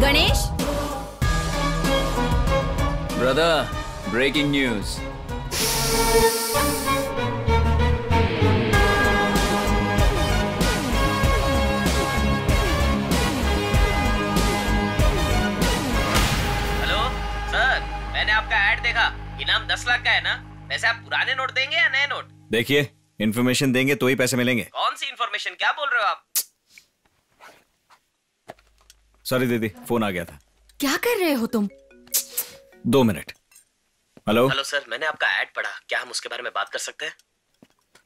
Ganesh. Brother, breaking news. Hello sir, मैंने आपका add देखा। इनाम 10 लाख का है ना? वैसे आप पुराने नोट देंगे या नए नोट? देखिए, इन्फॉर्मेशन देंगे तो ही पैसे मिलेंगे। कौन सी इन्फॉर्मेशन? क्या बोल रहे हो आप? सॉरी दीदी, फोन आ गया था। क्या कर रहे हो तुम? 2 मिनट। हेलो हेलो सर, मैंने आपका ऐड पढ़ा। क्या हम उसके बारे में बात कर सकते हैं?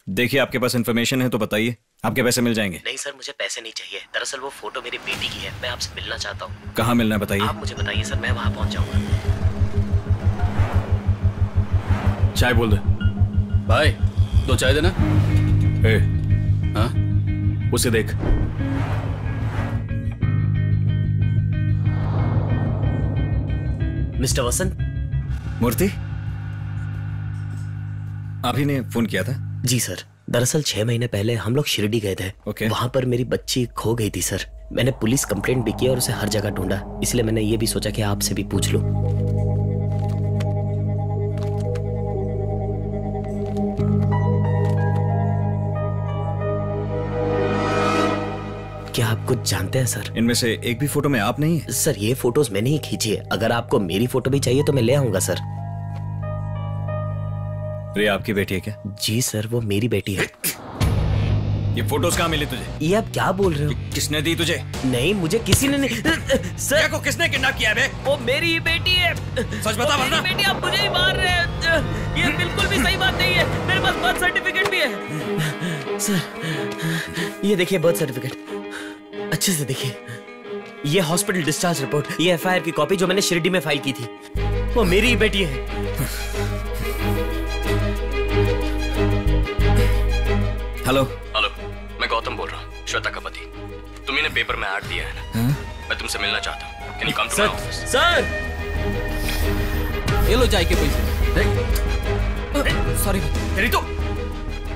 देखिए, आपके पास इन्फॉर्मेशन है तो बताइए, आपके पैसे मिल जाएंगे। नहीं सर, मुझे पैसे नहीं चाहिए। दरअसल वो फोटो मेरी बेटी की है। मैं आपसे मिलना चाहता हूँ। कहाँ मिलना है बताइए। आप मुझे बताइए सर, मैं वहाँ पहुँच जाऊंगा। चाय बोल दे भाई, 2 चाय देना। ए, हाँ उसे देख। मिस्टर वसंत। मूर्ति, आप ही ने फोन किया था? जी सर, दरअसल 6 महीने पहले हम लोग शिरडी गए थे। ओके। वहाँ पर मेरी बच्ची खो गई थी सर। मैंने पुलिस कंप्लेंट भी की और उसे हर जगह ढूंढा। इसलिए मैंने ये भी सोचा कि आपसे भी पूछ लूं। क्या आप कुछ जानते हैं सर? इनमें से एक भी फोटो में आप नहीं है? सर, ये फोटोज मैंने ही खींची है। अगर आपको मेरी फोटो भी चाहिए तो मैं ले आऊंगा सर। रिया आपकी बेटी है क्या? जी सर, वो मेरी बेटी है। ये फोटोज कहाँ मिली तुझे? ये आप क्या बोल रहे हो? किसने दी तुझे? नहीं, मुझे किसी ने नहीं। सर को किसने किडनैप किया है? वो मेरी ही बेटी है। सच बता वरना। बेटी, आप मुझे ही मार रहे हैं। ये बिल्कुल भी सही बात नहीं है। मेरे पास बर्थ सर्टिफिकेट भी है। सर, ये देखिए बर्थ सर्टिफिकेट, अच्छे से देखिए। ये हॉस्पिटल डिस्चार्ज रिपोर्ट, ये एफआईआर की कॉपी जो मैंने शिरडी में फाइल की थी। वो मेरी ही बेटी है। हेलो हेलो, मैं गौतम बोल रहा हूँ, श्वेता का पति। तुम्ही ने पेपर में ऐड दिया है ना? मैं तुमसे मिलना चाहता हूँ। Can you come to my office? Sir, ये लो चाय के पैसे। सॉरी। तेरी तो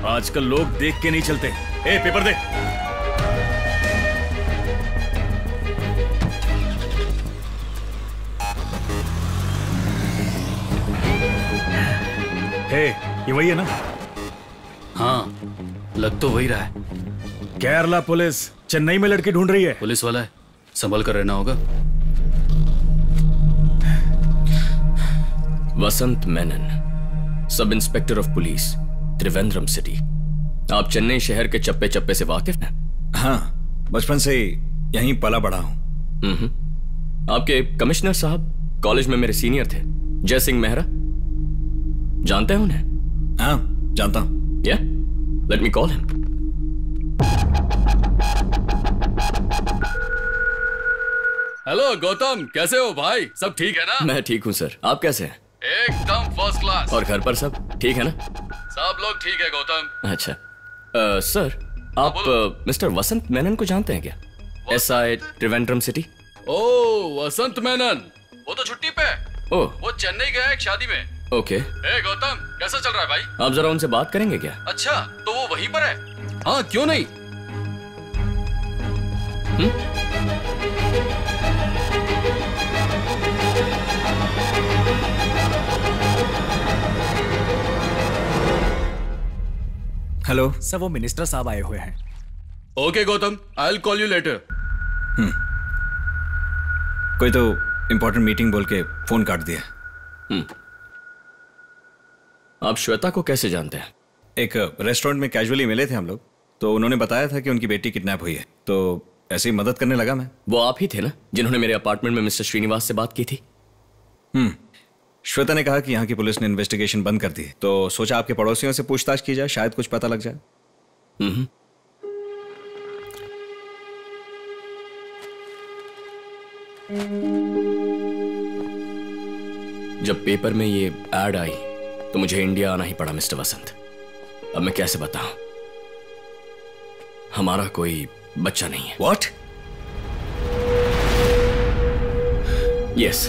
आजकल लोग देख के नहीं चलते। ए, पेपर दे। हे, ये वही है ना? हाँ, लग तो वही रहा है। केरला पुलिस चेन्नई में लड़की ढूंढ रही है। पुलिस वाला है, संभल कर रहना होगा। Vasant Menon, sub inspector of police, Trivandrum city. आप चेन्नई शहर के चप्पे चप्पे से वाकिफ हैं? हाँ, बचपन से यहीं पला बड़ा हूँ। आपके कमिश्नर साहब कॉलेज में मेरे सीनियर थे, जय सिंह मेहरा। जानते हैं उन्हें? हाँ, जानता हूँ। Yeah? Let me call him. Hello Gautam, कैसे हो भाई? सब ठीक है ना? मैं ठीक हूँ सर, आप कैसे हैं? एकदम फर्स्ट क्लास। और घर पर सब ठीक है ना? सब लोग ठीक है गौतम। अच्छा। सर, आप मिस्टर वसंत मेनन को जानते हैं क्या? SI Trivandrum city. ओ, वसंत मेनन, वो तो छुट्टी पे। ओह, वो चेन्नई गया है एक शादी में। ओके। ए गौतम, कैसा चल रहा है भाई? आप जरा उनसे बात करेंगे क्या? अच्छा, तो वो वहीं पर है? हाँ, क्यों नहीं। हेलो सर, वो मिनिस्टर साहब आए हुए हैं। Okay Gautam, I will call you later. कोई तो इंपॉर्टेंट मीटिंग बोल के फोन काट दिया। आप श्वेता को कैसे जानते हैं? एक रेस्टोरेंट में कैजुअली मिले थे हम लोग, तो उन्होंने बताया था कि उनकी बेटी किडनैप हुई है, तो ऐसे ही मदद करने लगा मैं। वो आप ही थे ना जिन्होंने मेरे अपार्टमेंट में मिस्टर श्रीनिवास से बात की थी? श्वेता ने कहा कि यहाँ की पुलिस ने इन्वेस्टिगेशन बंद कर दी है, तो सोचा आपके पड़ोसियों से पूछताछ की जाए, शायद कुछ पता लग जाए। जब पेपर में ये ऐड आई तो मुझे इंडिया आना ही पड़ा मिस्टर वसंत। अब मैं कैसे बताऊं, हमारा कोई बच्चा नहीं है। What? Yes,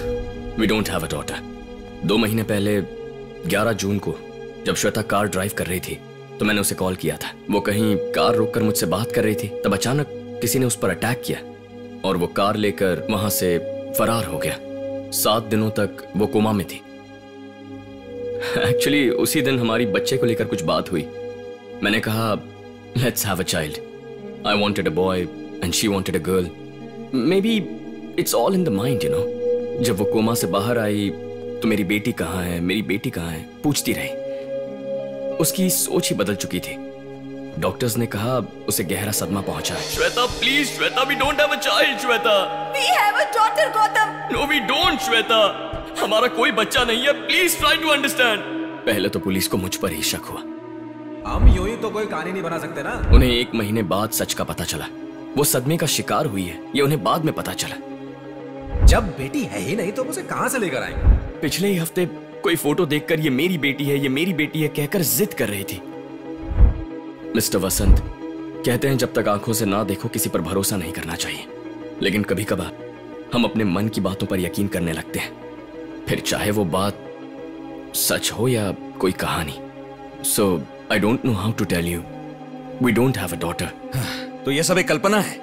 we don't have a daughter. 2 महीने पहले 11 जून को जब श्वेता कार ड्राइव कर रही थी तो मैंने उसे कॉल किया था। वो कहीं कार रोककर मुझसे बात कर रही थी, तब अचानक किसी ने उस पर अटैक किया और वो कार लेकर वहां से फरार हो गया। 7 दिनों तक वो कोमा में थी। एक्चुअली उसी दिन हमारी बच्चे को लेकर कुछ बात हुई। मैंने कहा let's have a child. I wanted a boy and she wanted a girl. May be it's all in the mind, you know. जब वो कोमा से बाहर आई तो मेरी बेटी कहाँ है, मेरी बेटी कहाँ है पूछती रही। उसकी सोच ही बदल चुकी थी। डॉक्टर्स ने कहा उसे गहरा सदमा पहुंचा है। Shweta please, Shweta we don't have a child. Shweta we have a daughter Gautam. No we don't Shweta, हमारा कोई बच्चा नहीं है। Please try to understand. पहले तो पुलिस को मुझ पर ही शक हुआ। हम यूं ही तो कोई कहानी नहीं बना सकते ना। उन्हें 1 महीने बाद सच का पता चला। वो सदमे का शिकार हुई है, ये उन्हें बाद में पता चला। जब बेटी है ही नहीं तो उसे कहां से लेकर आएंगे? पिछले ही हफ्ते कोई फोटो देखकर ये मेरी बेटी है, ये मेरी बेटी है कहकर जिद कर रही थी। मिस्टर वसंत, कहते हैं जब तक आंखों से ना देखो किसी पर भरोसा नहीं करना चाहिए, लेकिन कभी कभार हम अपने मन की बातों पर यकीन करने लगते हैं, फिर चाहे वो बात सच हो या कोई कहानी। So I don't know how to tell you, we don't have a daughter. तो ये सब एक कल्पना है?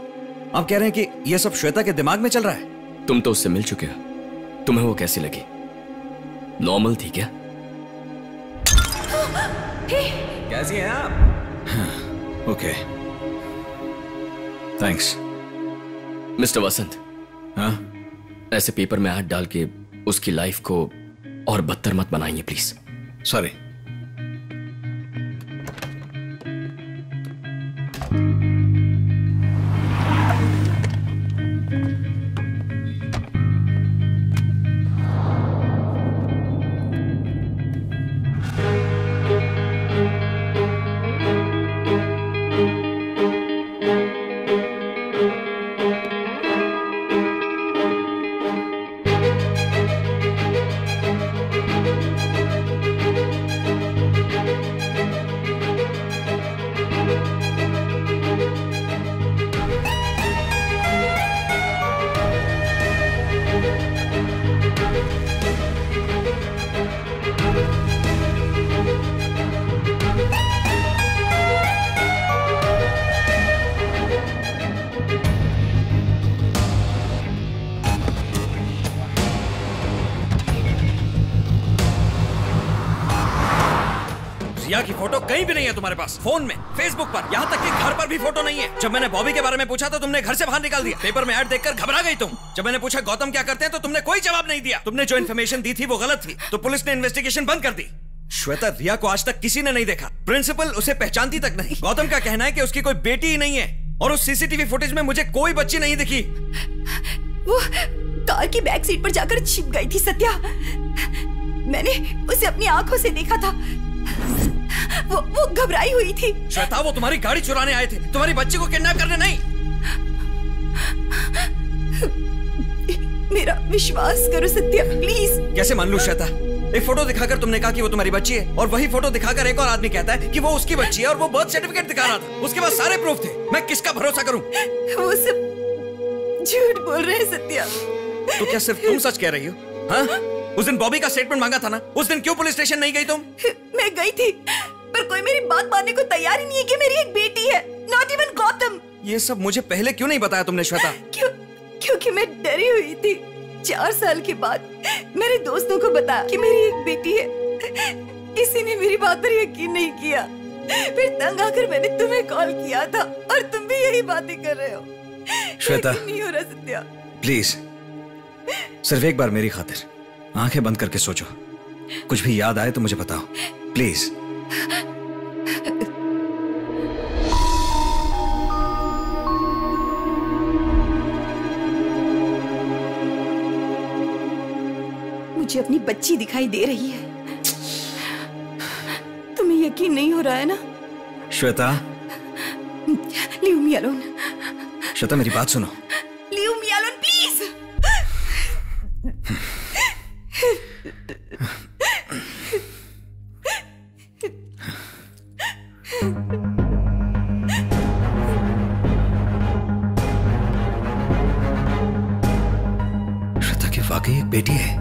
आप कह रहे हैं कि ये सब श्वेता के दिमाग में चल रहा है? तुम तो उससे मिल चुके हो, तुम्हें वो कैसी लगी? नॉर्मल थी क्या? कैसी हैं आप? Okay, thanks. मिस्टर वसंत, हाँ? ऐसे पेपर में ऐड डाल के उसकी लाइफ को और बदतर मत बनाइए प्लीज। सॉरी। रिया की फोटो कहीं भी नहीं है तुम्हारे पास, फोन में, फेसबुक पर, यहाँ तक कि घर पर भी फोटो नहीं है। जब मैंने बॉबी के बारे में पूछा तो तुमने घर से बाहर निकाल दिया। पेपर में ऐड देखकर घबरा गई तुम। जब मैंने पूछा गौतम क्या करते हैं तो तुमने कोई जवाब नहीं दिया। तुमने जो इन्फॉर्मेशन दी थी वो गलत थी, तो पुलिस ने इन्वेस्टिगेशन बंद कर दी। श्वेता, रिया को आज तक किसी ने नहीं देखा, प्रिंसिपल उसे पहचानती तक नहीं। गौतम का कहना है कि उसकी कोई बेटी ही नहीं है और उस सीसीटीवी फुटेज में मुझे कोई बच्ची नहीं दिखी। वो कार की बैक सीट पर जाकर छिप गई थी सत्या। मैंने उसे अपनी आंखों से देखा था। वो घबराई हुई थी। श्वेता, वो तुम्हारी गाड़ी चुराने आए थे, तुम्हारी बच्ची को किडनैप करने नहीं। मेरा विश्वास करो सत्या, प्लीज। कैसे मान लूं श्वेता? एक फोटो दिखाकर तुमने कहा कि वो तुम्हारी बच्ची है, और वही फोटो दिखाकर एक और आदमी कहता है कि वो उसकी बच्ची है और वो बर्थ सर्टिफिकेट दिखा रहा था। उसके पास सारे प्रूफ थे। मैं किसका भरोसा करूं? वो सब झूठ बोल रहे हैं सत्या। तो क्या सिर्फ तुम सच कह रही हो? हाँ? उस दिन बॉबी का स्टेटमेंट मांगा था ना, उस दिन क्यों पुलिस स्टेशन नहीं गई तुम? मैं गई थी, पर कोई मेरी बात मानने को तैयार ही नहीं है कि मेरी एक बेटी है। Not even Gautam. ये सब मुझे पहले क्यों नहीं बताया तुमने श्वेता? क्योंकि मैं डरी हुई थी। 4 साल के बाद मेरे दोस्तों को बताया कि मेरी एक बेटी है। किसी ने मेरी बात पर यकीन नहीं किया। फिर तंग आकर मैंने तुम्हें कॉल किया था और तुम भी यही बातें कर रहे हो। श्वेता, नहीं हो रहा सत्या। प्लीज सिर्फ एक बार मेरी खातिर आंखें बंद करके सोचो। कुछ भी याद आए तो मुझे बताओ प्लीज। मुझे अपनी बच्ची दिखाई दे रही है। तुम्हें यकीन नहीं हो रहा है ना? Shweta, leave me alone. Shweta, मेरी बात सुनो। Leave me alone please. Shweta की वाकई एक बेटी है।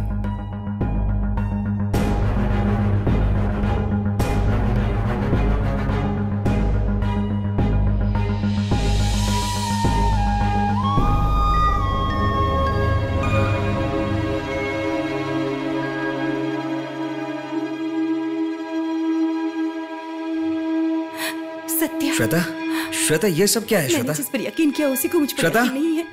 श्वेता, श्वेता ये सब क्या है? मैंने श्वेता, जिस पर यकीन किया उसी को मुझ पर यकीन नहीं है।